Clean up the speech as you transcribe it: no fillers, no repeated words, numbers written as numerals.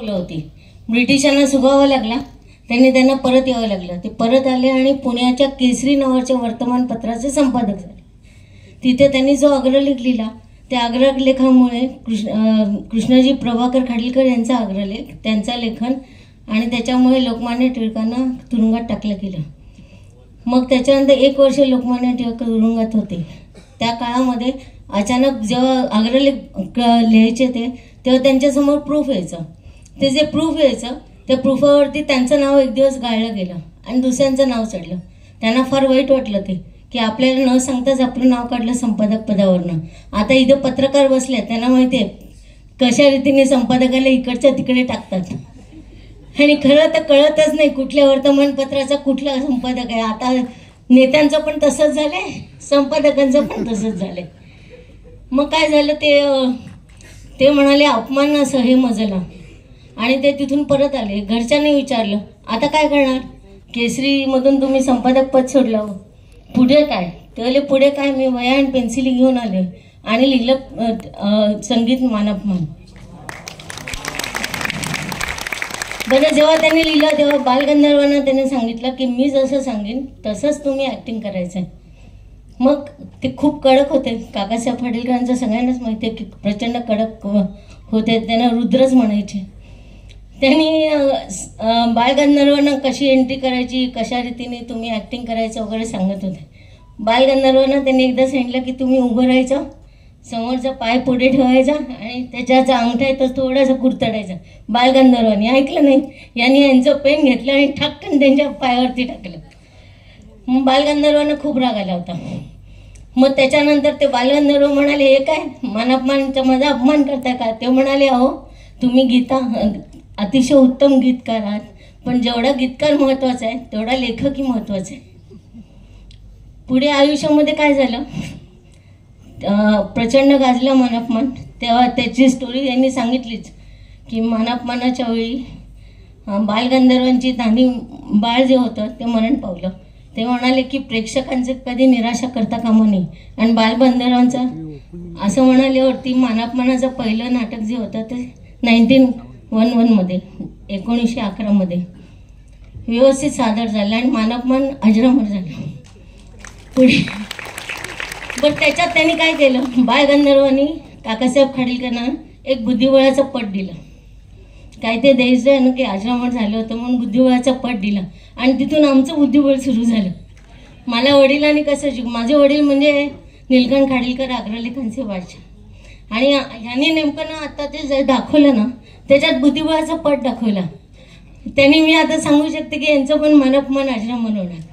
होती. ब्रिटिशांना सुगावा लागला, त्यांना परत यावं लागलं. ते परत आले आणि पुण्याच्या केसरी नावाच्या वर्तमानपत्राचे संपादक झाले. तिथे त्यांनी जो अग्रलेख लिहिला, त्या अग्रलेखामुळे कृष्णाजी प्रभाकर खाडीलकर यांचा अग्रलेख, त्यांचा लेखन आणि त्याच्यामुळे लोकमान्य टिळकांना तुरुंगात टाकलं गेलं. मग त्याच्यानंतर 1 वर्ष लोकमान्य टिळक तुरुंगात होते. त्या काळामध्ये अचानक जेव्हा अग्रलेख लिहायचे तेव्हा त्यांच्यासमोर प्रूफ यायचं. ते जे प्रूफ यायचं त्या प्रूफावरती त्यांचं नाव एक दिवस गाळलं गेलं आणि दुसऱ्यांचं नाव चढलं. त्यांना फार वाईट वाटलं ते की आपल्याला न सांगताच आपलं नाव काढलं संपादक पदावरनं. आता इथं पत्रकार बसले, त्यांना माहिती आहे कशा रीतीने संपादकाला इकडच्या तिकडे टाकतात आणि खरं तर कळतच नाही कुठल्या वर्तमानपत्राचा कुठला संपादक आहे. आता नेत्यांचं पण तसंच झालंय, संपादकांचं पण तसंच झालंय. मग काय झालं, ते म्हणाले अपमान असं हे मजला आणि ते तिथून परत आले. घरच्यांनी विचारलं आता काय करणार, केसरीमधून तुम्ही संपादक पद सोडलं, पुढे काय? ते बोलले पुढे काय, मी वह्या आणि पेन्सिली घेऊन आले आणि लिहिलं संगीत मानपमान. बरं, जेव्हा त्यांनी लिहिलं तेव्हा बालगंधर्वांना त्याने सांगितलं की मी जसं सांगेन तसंच तुम्ही ॲक्टिंग करायचं आहे. मग ते खूप कडक होते. काकासाहेब खाडीलकरांचं सगळ्यांनाच माहिती आहे की प्रचंड कडक होते, त्यांना रुद्रच म्हणायचे. त्यांनी बालगंधर्वांना कशी एंट्री करायची, कशा रीतीने तुम्ही ॲक्टिंग करायचं वगैरे सांगत होते. बालगंधर्वांना त्यांनी एकदा सांगितलं की तुम्ही उभं राहायचं, समोरचा पाय पुढे ठेवायचा आणि त्याच्या अंगठा आहे तर थोडासा कुरतडायचा. बालगंधर्वांनी ऐकलं नाही, यांनी यांचं पेन घेतलं आणि ठाकटन त्यांच्या पायावरती टाकलं. मग बालगंधर्वांना खूप राग आला होता. मग त्याच्यानंतर ते बालगंधर्व म्हणाले हे काय मानापमानचा माझा अपमान करताय का? ते म्हणाले अहो तुम्ही गीता अतिशय उत्तम गीतकार आहात, पण जेवढा गीतकार महत्वाचा आहे तेवढा लेखकही महत्वाचा आहे. पुढे आयुष्यामध्ये काय झालं, प्रचंड गाजलं मानापमान. तेव्हा त्याची स्टोरी यांनी सांगितलीच की मानापमानाच्या वेळी बालगंधर्वांची नानी बाळ जे होतं ते मरण पावलं. ते म्हणाले की प्रेक्षकांचे कधी निराशा करता कामा नये. आणि बालगंधर्वांचं असं म्हणाल्यावरती मानापमानाचं पहिलं नाटक जे होतं ते 1911 मध्ये 1911 मध्ये व्यवस्थित सादर झालं आणि मानापमान अजरामर झालं. पुढे पण त्याच्यात त्यांनी काय केलं, बालगंधर्वांनी काकासाहेब खाडीलकरांना एक बुद्धिबळाचं पट दिलं. काय ते द्यायचं आहे ना की अजरामर झालं होतं म्हणून बुद्धिबळाचा पट दिला आणि तिथून आमचं बुद्धिबळ सुरू झालं. मला वडिलांनी कसं माझे वडील म्हणजे नीलकंठ खाडीलकर अग्रलेखांचे वाचक आणि यांनी नेमकं ना आता ते जे दाखवलं ना त्याच्यात बुद्धिबळाचा पट दाखवला. त्यांनी मी आता सांगू शकते की यांचं पण मानापमान अजरामर होणार.